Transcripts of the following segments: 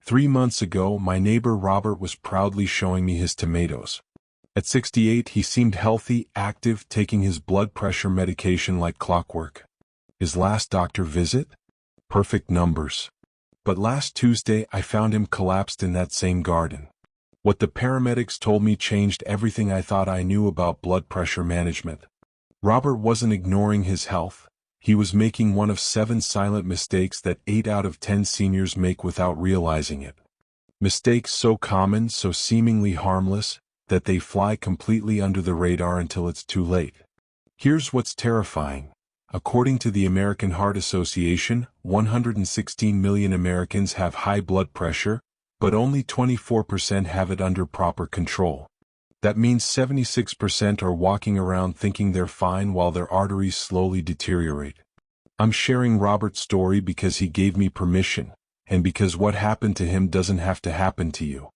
3 months ago, my neighbor Robert was proudly showing me his tomatoes. At 68, he seemed healthy, active, taking his blood pressure medication like clockwork. His last doctor visit? Perfect numbers. But last Tuesday, I found him collapsed in that same garden. What the paramedics told me changed everything I thought I knew about blood pressure management. Robert wasn't ignoring his health. He was making one of 7 silent mistakes that 8 out of 10 seniors make without realizing it. Mistakes so common, so seemingly harmless, that they fly completely under the radar until it's too late. Here's what's terrifying. According to the American Heart Association, 116 million Americans have high blood pressure, but only 24% have it under proper control. That means 76% are walking around thinking they're fine while their arteries slowly deteriorate. I'm sharing Robert's story because he gave me permission, and because what happened to him doesn't have to happen to you.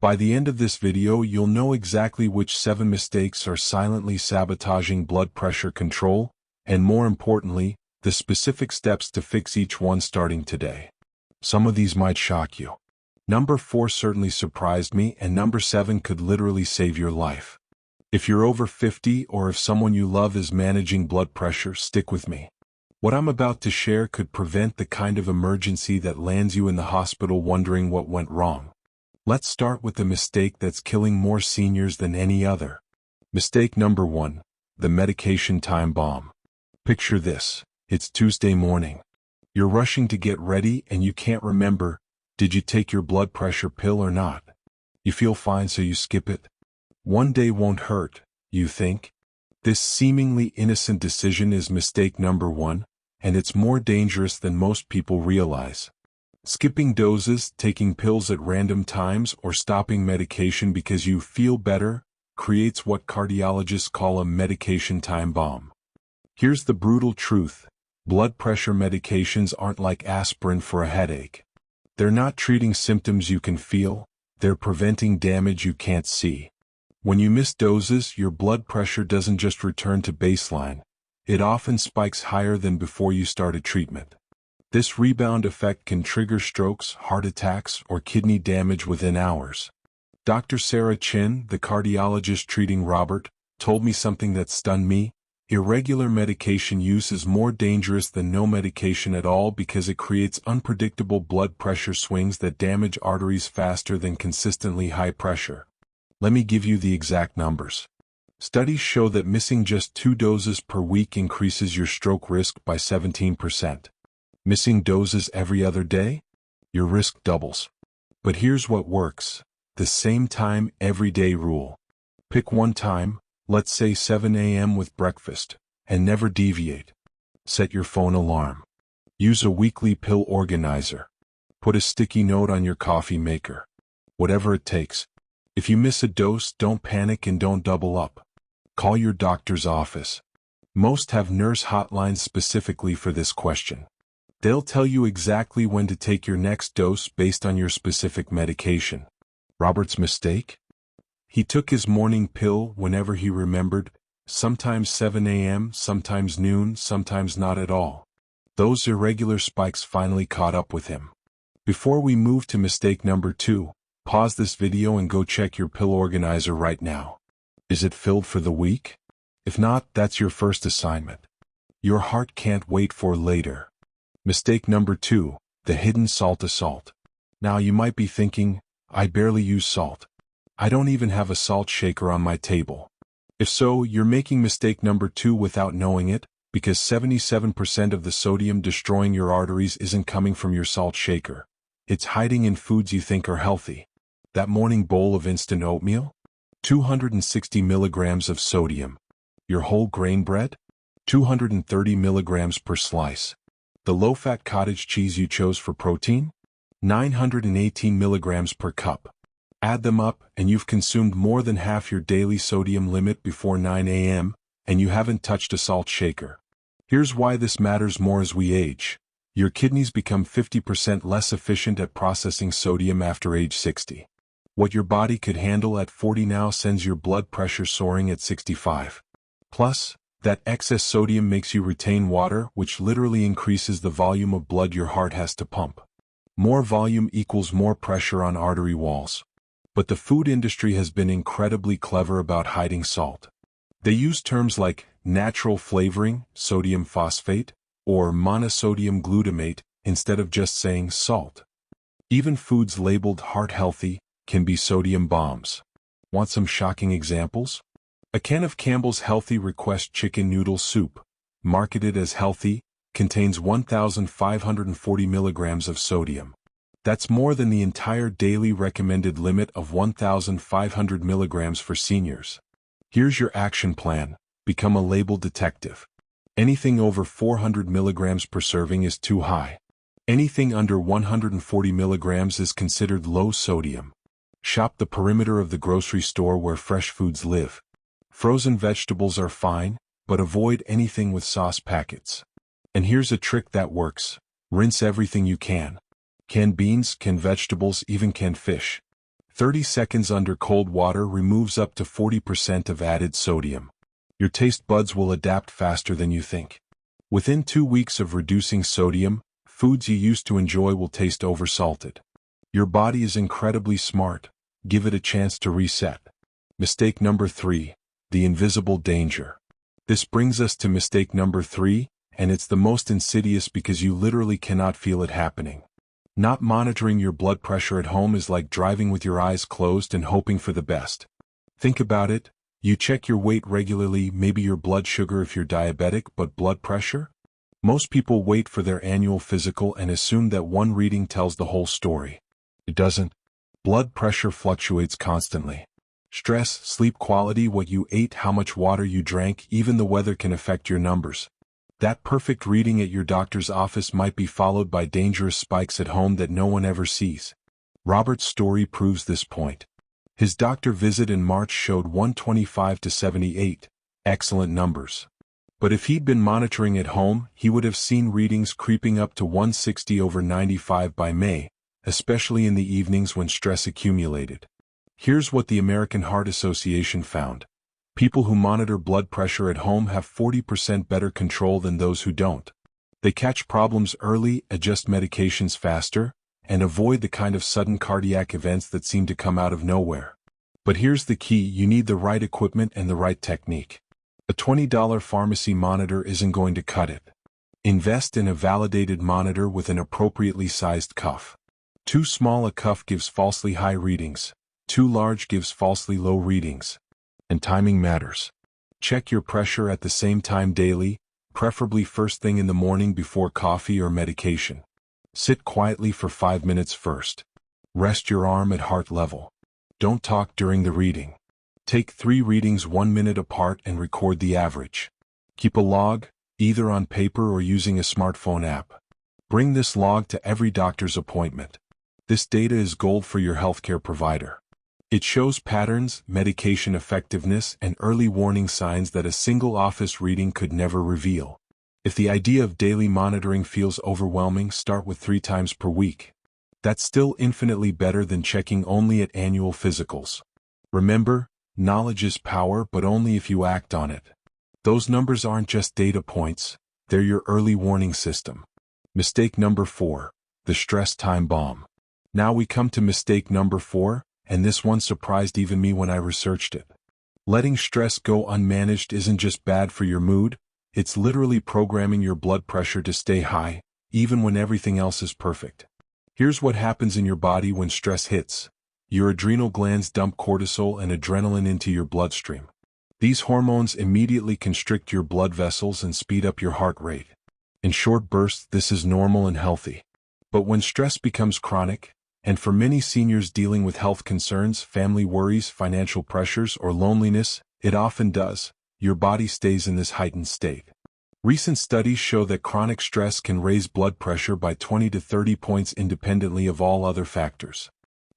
By the end of this video, you'll know exactly which 7 mistakes are silently sabotaging blood pressure control, and more importantly, the specific steps to fix each one starting today. Some of these might shock you. Number 4 certainly surprised me, and number 7 could literally save your life. If you're over 50 or if someone you love is managing blood pressure, stick with me. What I'm about to share could prevent the kind of emergency that lands you in the hospital wondering what went wrong. Let's start with the mistake that's killing more seniors than any other. Mistake number 1, the medication time bomb. Picture this. It's Tuesday morning. You're rushing to get ready and you can't remember, did you take your blood pressure pill or not? You feel fine so you skip it. One day won't hurt, you think? This seemingly innocent decision is mistake number 1, and it's more dangerous than most people realize. Skipping doses, taking pills at random times, or stopping medication because you feel better creates what cardiologists call a medication time bomb. Here's the brutal truth. Blood pressure medications aren't like aspirin for a headache. They're not treating symptoms you can feel, they're preventing damage you can't see. When you miss doses, your blood pressure doesn't just return to baseline. It often spikes higher than before you started treatment. This rebound effect can trigger strokes, heart attacks, or kidney damage within hours. Dr. Sarah Chin, the cardiologist treating Robert, told me something that stunned me. Irregular medication use is more dangerous than no medication at all because it creates unpredictable blood pressure swings that damage arteries faster than consistently high pressure. Let me give you the exact numbers. Studies show that missing just 2 doses per week increases your stroke risk by 17%. Missing doses every other day? Your risk doubles. But here's what works. The same time every day rule. Pick one time, let's say 7 a.m. with breakfast, and never deviate. Set your phone alarm. Use a weekly pill organizer. Put a sticky note on your coffee maker. Whatever it takes. If you miss a dose, don't panic and don't double up. Call your doctor's office. Most have nurse hotlines specifically for this question. They'll tell you exactly when to take your next dose based on your specific medication. Robert's mistake? He took his morning pill whenever he remembered, sometimes 7 a.m., sometimes noon, sometimes not at all. Those irregular spikes finally caught up with him. Before we move to mistake number 2, pause this video and go check your pill organizer right now. Is it filled for the week? If not, that's your first assignment. Your heart can't wait for later. Mistake number 2, the hidden salt assault. Now you might be thinking, I barely use salt. I don't even have a salt shaker on my table. If so, you're making mistake number 2 without knowing it, because 77% of the sodium destroying your arteries isn't coming from your salt shaker. It's hiding in foods you think are healthy. That morning bowl of instant oatmeal? 260 milligrams of sodium. Your whole grain bread? 230 milligrams per slice. The low-fat cottage cheese you chose for protein? 918 milligrams per cup. Add them up, and you've consumed more than half your daily sodium limit before 9 a.m., and you haven't touched a salt shaker. Here's why this matters more as we age. Your kidneys become 50% less efficient at processing sodium after age 60. What your body could handle at 40 now sends your blood pressure soaring at 65. Plus, that excess sodium makes you retain water, which literally increases the volume of blood your heart has to pump. More volume equals more pressure on artery walls. But the food industry has been incredibly clever about hiding salt. They use terms like natural flavoring, sodium phosphate, or monosodium glutamate, instead of just saying salt. Even foods labeled heart-healthy can be sodium bombs. Want some shocking examples? A can of Campbell's Healthy Request chicken noodle soup, marketed as healthy, contains 1,540 milligrams of sodium. That's more than the entire daily recommended limit of 1,500 milligrams for seniors. Here's your action plan: become a label detective. Anything over 400 milligrams per serving is too high. Anything under 140 milligrams is considered low sodium. Shop the perimeter of the grocery store where fresh foods live. Frozen vegetables are fine, but avoid anything with sauce packets. And here's a trick that works: rinse everything you can. Canned beans, canned vegetables, even canned fish. 30 seconds under cold water removes up to 40% of added sodium. Your taste buds will adapt faster than you think. Within 2 weeks of reducing sodium, foods you used to enjoy will taste oversalted. Your body is incredibly smart. Give it a chance to reset. Mistake number 3. The invisible danger. This brings us to mistake number 3, and it's the most insidious because you literally cannot feel it happening. Not monitoring your blood pressure at home is like driving with your eyes closed and hoping for the best. Think about it. You check your weight regularly, maybe your blood sugar if you're diabetic, but blood pressure? Most people wait for their annual physical and assume that one reading tells the whole story. It doesn't. Blood pressure fluctuates constantly. Stress, sleep quality, what you ate, how much water you drank, even the weather can affect your numbers. That perfect reading at your doctor's office might be followed by dangerous spikes at home that no one ever sees. Robert's story proves this point. His doctor visit in March showed 125 to 78, excellent numbers. But if he'd been monitoring at home, he would have seen readings creeping up to 160 over 95 by May, especially in the evenings when stress accumulated. Here's what the American Heart Association found. People who monitor blood pressure at home have 40% better control than those who don't. They catch problems early, adjust medications faster, and avoid the kind of sudden cardiac events that seem to come out of nowhere. But here's the key: you need the right equipment and the right technique. A $20 pharmacy monitor isn't going to cut it. Invest in a validated monitor with an appropriately sized cuff. Too small a cuff gives falsely high readings. Too large gives falsely low readings. And timing matters. Check your pressure at the same time daily, preferably first thing in the morning before coffee or medication. Sit quietly for 5 minutes first. Rest your arm at heart level. Don't talk during the reading. Take 3 readings 1 minute apart and record the average. Keep a log, either on paper or using a smartphone app. Bring this log to every doctor's appointment. This data is gold for your healthcare provider. It shows patterns, medication effectiveness, and early warning signs that a single office reading could never reveal. If the idea of daily monitoring feels overwhelming, start with 3 times per week. That's still infinitely better than checking only at annual physicals. Remember, knowledge is power, but only if you act on it. Those numbers aren't just data points, they're your early warning system. Mistake number 4, the stress time bomb. Now we come to mistake number 4, and this one surprised even me when I researched it. Letting stress go unmanaged isn't just bad for your mood, it's literally programming your blood pressure to stay high, even when everything else is perfect. Here's what happens in your body when stress hits. Your adrenal glands dump cortisol and adrenaline into your bloodstream. These hormones immediately constrict your blood vessels and speed up your heart rate. In short bursts, this is normal and healthy. But when stress becomes chronic, and for many seniors dealing with health concerns, family worries, financial pressures, or loneliness, it often does, your body stays in this heightened state. Recent studies show that chronic stress can raise blood pressure by 20 to 30 points independently of all other factors.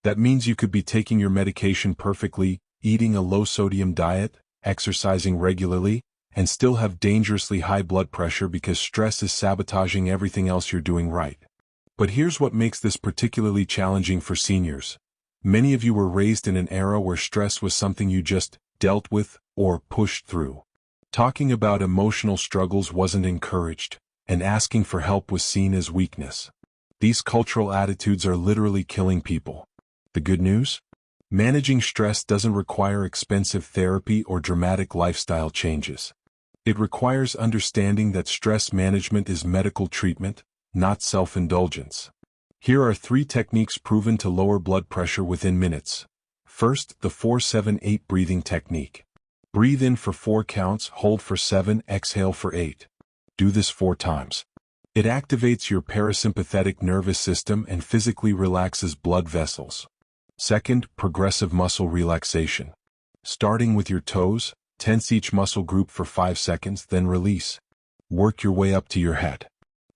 That means you could be taking your medication perfectly, eating a low-sodium diet, exercising regularly, and still have dangerously high blood pressure because stress is sabotaging everything else you're doing right. But here's what makes this particularly challenging for seniors. Many of you were raised in an era where stress was something you just dealt with or pushed through. Talking about emotional struggles wasn't encouraged, and asking for help was seen as weakness. These cultural attitudes are literally killing people. The good news? Managing stress doesn't require expensive therapy or dramatic lifestyle changes. It requires understanding that stress management is medical treatment, not self-indulgence. Here are 3 techniques proven to lower blood pressure within minutes. First, the 4-7-8 breathing technique. Breathe in for 4 counts, hold for 7, exhale for 8. Do this 4 times. It activates your parasympathetic nervous system and physically relaxes blood vessels. Second, progressive muscle relaxation. Starting with your toes, tense each muscle group for 5 seconds, then release. Work your way up to your head.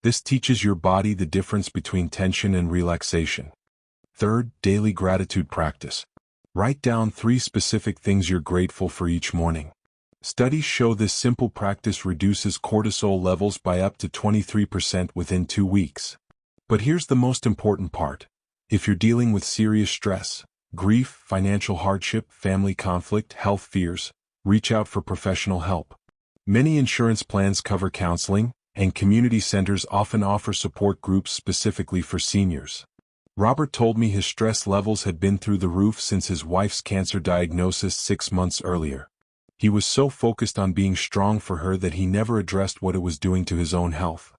This teaches your body the difference between tension and relaxation. Third, daily gratitude practice. Write down 3 specific things you're grateful for each morning. Studies show this simple practice reduces cortisol levels by up to 23% within 2 weeks. But here's the most important part. If you're dealing with serious stress, grief, financial hardship, family conflict, health fears, reach out for professional help. Many insurance plans cover counseling, and community centers often offer support groups specifically for seniors. Robert told me his stress levels had been through the roof since his wife's cancer diagnosis 6 months earlier. He was so focused on being strong for her that he never addressed what it was doing to his own health.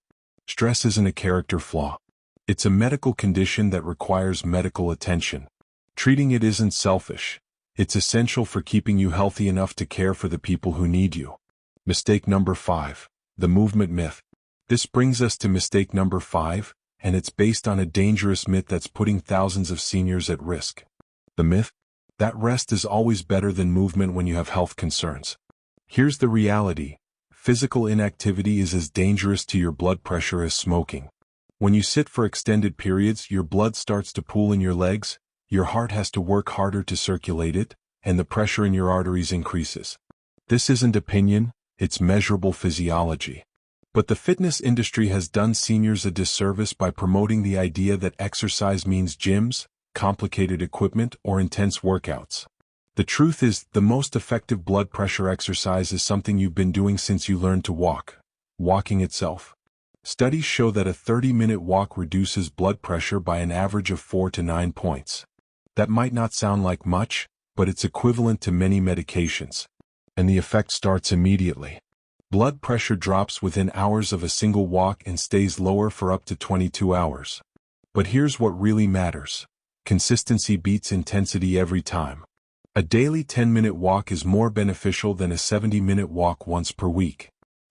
Stress isn't a character flaw. It's a medical condition that requires medical attention. Treating it isn't selfish. It's essential for keeping you healthy enough to care for the people who need you. Mistake number 5. The movement myth. This brings us to mistake number 5, and it's based on a dangerous myth that's putting thousands of seniors at risk. The myth? That rest is always better than movement when you have health concerns. Here's the reality. Physical inactivity is as dangerous to your blood pressure as smoking. When you sit for extended periods, your blood starts to pool in your legs, your heart has to work harder to circulate it, and the pressure in your arteries increases. This isn't opinion, it's measurable physiology. But the fitness industry has done seniors a disservice by promoting the idea that exercise means gyms, complicated equipment, or intense workouts. The truth is, the most effective blood pressure exercise is something you've been doing since you learned to walk. Walking itself. Studies show that a 30-minute walk reduces blood pressure by an average of 4 to 9 points. That might not sound like much, but it's equivalent to many medications. And the effect starts immediately. Blood pressure drops within hours of a single walk and stays lower for up to 22 hours. But here's what really matters. Consistency beats intensity every time. A daily 10-minute walk is more beneficial than a 70-minute walk once per week.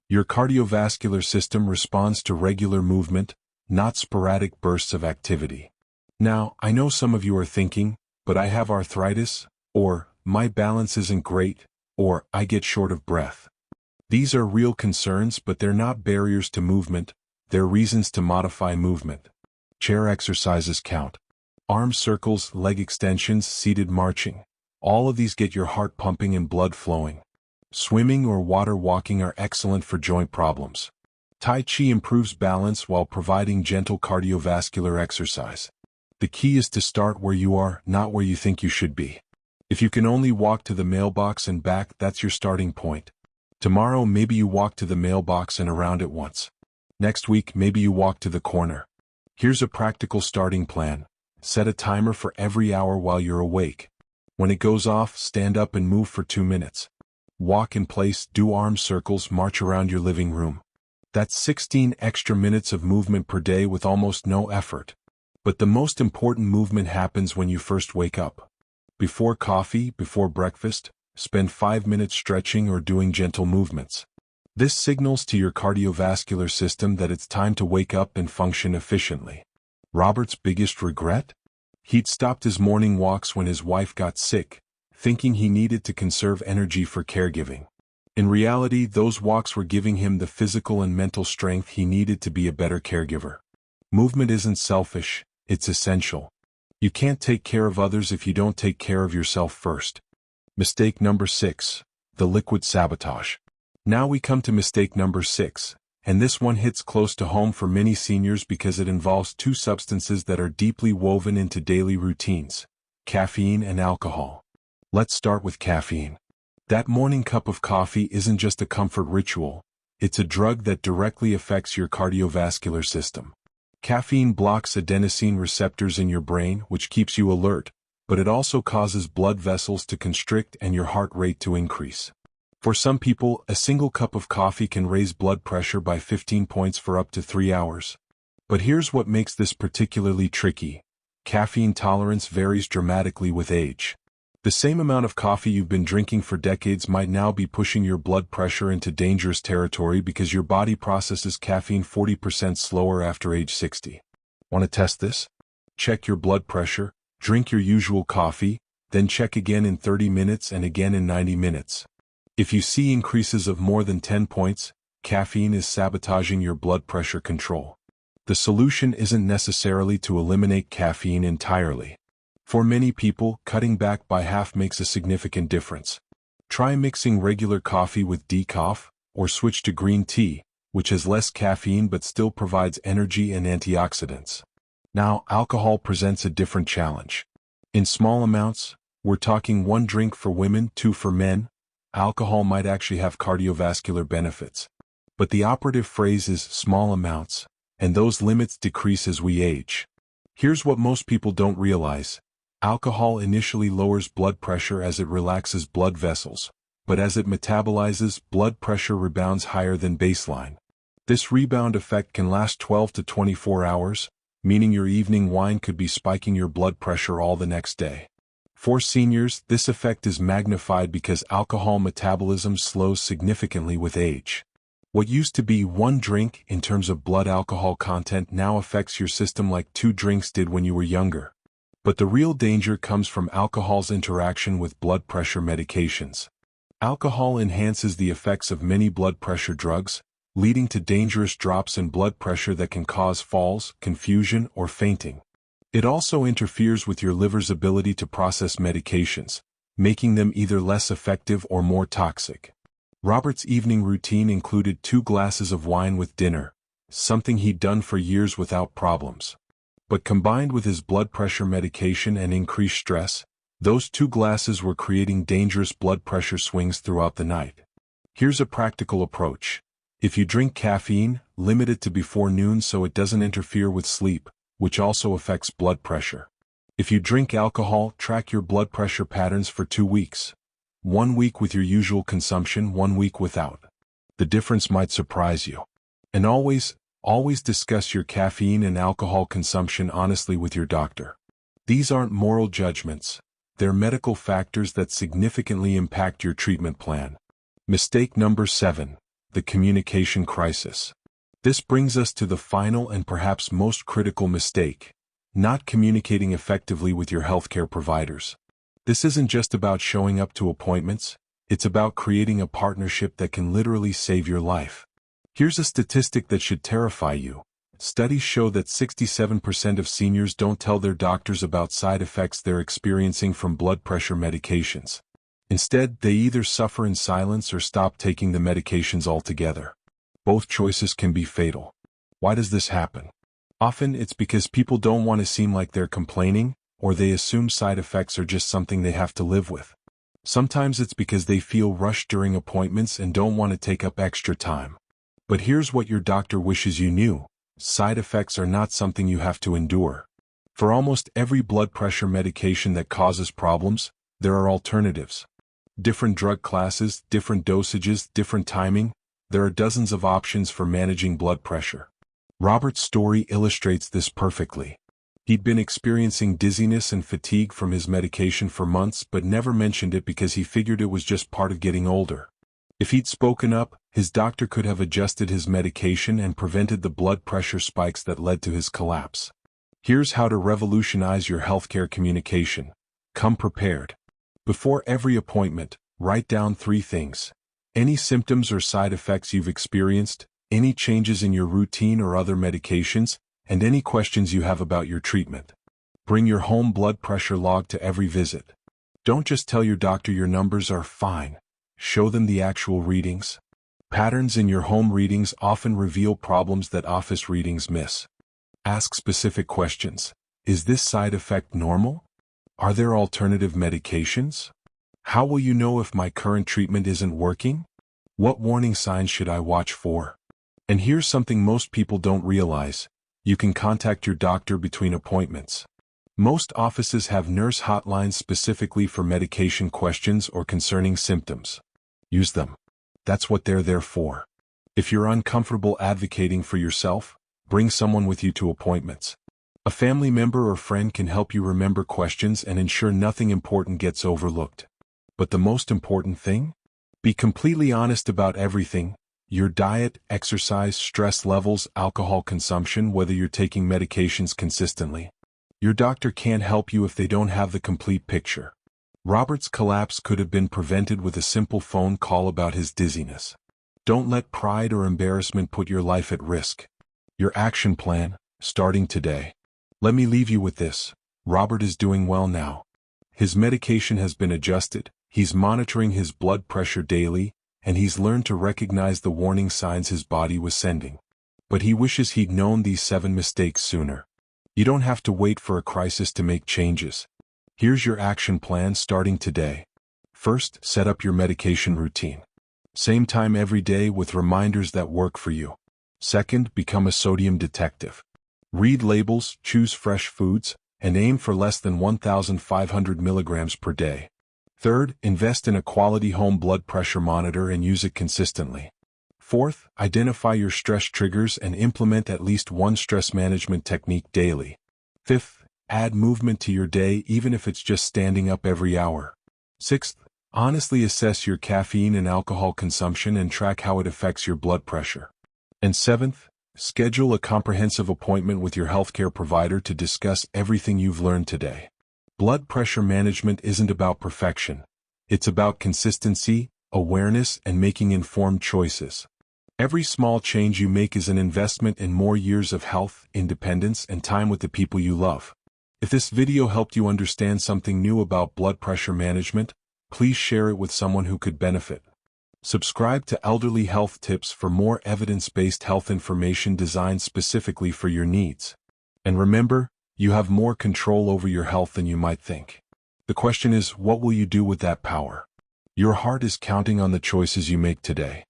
Your cardiovascular system responds to regular movement, not sporadic bursts of activity. Now, I know some of you are thinking, but I have arthritis, or my balance isn't great, or I get short of breath. These are real concerns, but they're not barriers to movement, they're reasons to modify movement. Chair exercises count. Arm circles, leg extensions, seated marching. All of these get your heart pumping and blood flowing. Swimming or water walking are excellent for joint problems. Tai Chi improves balance while providing gentle cardiovascular exercise. The key is to start where you are, not where you think you should be. If you can only walk to the mailbox and back, that's your starting point. Tomorrow, maybe you walk to the mailbox and around it once. Next week, maybe you walk to the corner. Here's a practical starting plan. Set a timer for every hour while you're awake. When it goes off, stand up and move for 2 minutes. Walk in place, do arm circles, march around your living room. That's 16 extra minutes of movement per day with almost no effort. But the most important movement happens when you first wake up. Before coffee, before breakfast, spend 5 minutes stretching or doing gentle movements. This signals to your cardiovascular system that it's time to wake up and function efficiently. Robert's biggest regret? He'd stopped his morning walks when his wife got sick, thinking he needed to conserve energy for caregiving. In reality, those walks were giving him the physical and mental strength he needed to be a better caregiver. Movement isn't selfish, it's essential. You can't take care of others if you don't take care of yourself first. Mistake number 6. The liquid sabotage. Now we come to mistake number 6, and this one hits close to home for many seniors because it involves 2 substances that are deeply woven into daily routines: caffeine and alcohol. Let's start with caffeine. That morning cup of coffee isn't just a comfort ritual, it's a drug that directly affects your cardiovascular system. Caffeine blocks adenosine receptors in your brain, which keeps you alert, but it also causes blood vessels to constrict and your heart rate to increase. For some people, a single cup of coffee can raise blood pressure by 15 points for up to 3 hours. But here's what makes this particularly tricky. Caffeine tolerance varies dramatically with age. The same amount of coffee you've been drinking for decades might now be pushing your blood pressure into dangerous territory because your body processes caffeine 40% slower after age 60. Want to test this? Check your blood pressure, drink your usual coffee, then check again in 30 minutes and again in 90 minutes. If you see increases of more than 10 points, caffeine is sabotaging your blood pressure control. The solution isn't necessarily to eliminate caffeine entirely. For many people, cutting back by half makes a significant difference. Try mixing regular coffee with decaf, or switch to green tea, which has less caffeine but still provides energy and antioxidants. Now, alcohol presents a different challenge. In small amounts, we're talking 1 drink for women, 2 for men, alcohol might actually have cardiovascular benefits. But the operative phrase is small amounts, and those limits decrease as we age. Here's what most people don't realize. Alcohol initially lowers blood pressure as it relaxes blood vessels, but as it metabolizes, blood pressure rebounds higher than baseline. This rebound effect can last 12 to 24 hours, meaning your evening wine could be spiking your blood pressure all the next day. For seniors, this effect is magnified because alcohol metabolism slows significantly with age. What used to be 1 drink in terms of blood alcohol content now affects your system like 2 drinks did when you were younger. But the real danger comes from alcohol's interaction with blood pressure medications. Alcohol enhances the effects of many blood pressure drugs, leading to dangerous drops in blood pressure that can cause falls, confusion, or fainting. It also interferes with your liver's ability to process medications, making them either less effective or more toxic. Robert's evening routine included 2 glasses of wine with dinner, something he'd done for years without problems. But combined with his blood pressure medication and increased stress, those 2 glasses were creating dangerous blood pressure swings throughout the night. Here's a practical approach. If you drink caffeine, limit it to before noon so it doesn't interfere with sleep, which also affects blood pressure. If you drink alcohol, track your blood pressure patterns for 2 weeks. 1 week with your usual consumption, 1 week without. The difference might surprise you. And always discuss your caffeine and alcohol consumption honestly with your doctor. These aren't moral judgments, they're medical factors that significantly impact your treatment plan. Mistake number 7, the communication crisis. This brings us to the final and perhaps most critical mistake, not communicating effectively with your healthcare providers. This isn't just about showing up to appointments, it's about creating a partnership that can literally save your life. Here's a statistic that should terrify you. Studies show that 67% of seniors don't tell their doctors about side effects they're experiencing from blood pressure medications. Instead, they either suffer in silence or stop taking the medications altogether. Both choices can be fatal. Why does this happen? Often it's because people don't want to seem like they're complaining, or they assume side effects are just something they have to live with. Sometimes it's because they feel rushed during appointments and don't want to take up extra time. But here's what your doctor wishes you knew. Side effects are not something you have to endure. For almost every blood pressure medication that causes problems, there are alternatives. Different drug classes, different dosages, different timing. There are dozens of options for managing blood pressure. Robert's story illustrates this perfectly. He'd been experiencing dizziness and fatigue from his medication for months but never mentioned it because he figured it was just part of getting older. If he'd spoken up, his doctor could have adjusted his medication and prevented the blood pressure spikes that led to his collapse. Here's how to revolutionize your healthcare communication. Come prepared. Before every appointment, write down 3 things. Any symptoms or side effects you've experienced, any changes in your routine or other medications, and any questions you have about your treatment. Bring your home blood pressure log to every visit. Don't just tell your doctor your numbers are fine. Show them the actual readings. Patterns in your home readings often reveal problems that office readings miss. Ask specific questions. Is this side effect normal? Are there alternative medications? How will you know if my current treatment isn't working? What warning signs should I watch for? And here's something most people don't realize. You can contact your doctor between appointments. Most offices have nurse hotlines specifically for medication questions or concerning symptoms. Use them. That's what they're there for. If you're uncomfortable advocating for yourself, bring someone with you to appointments. A family member or friend can help you remember questions and ensure nothing important gets overlooked. But the most important thing? Be completely honest about everything: your diet, exercise, stress levels, alcohol consumption, whether you're taking medications consistently. Your doctor can't help you if they don't have the complete picture. Robert's collapse could have been prevented with a simple phone call about his dizziness. Don't let pride or embarrassment put your life at risk. Your action plan, starting today. Let me leave you with this: Robert is doing well now. His medication has been adjusted, he's monitoring his blood pressure daily, and he's learned to recognize the warning signs his body was sending. But he wishes he'd known these 7 mistakes sooner. You don't have to wait for a crisis to make changes. Here's your action plan starting today. First, set up your medication routine. Same time every day with reminders that work for you. Second, become a sodium detective. Read labels, choose fresh foods, and aim for less than 1,500 milligrams per day. Third, invest in a quality home blood pressure monitor and use it consistently. Fourth, identify your stress triggers and implement at least one stress management technique daily. Fifth, add movement to your day even if it's just standing up every hour. Sixth, honestly assess your caffeine and alcohol consumption and track how it affects your blood pressure. And seventh, schedule a comprehensive appointment with your healthcare provider to discuss everything you've learned today. Blood pressure management isn't about perfection. It's about consistency, awareness, and making informed choices. Every small change you make is an investment in more years of health, independence, and time with the people you love. If this video helped you understand something new about blood pressure management, please share it with someone who could benefit. Subscribe to Elderly Health Tips for more evidence-based health information designed specifically for your needs. And remember, you have more control over your health than you might think. The question is, what will you do with that power? Your heart is counting on the choices you make today.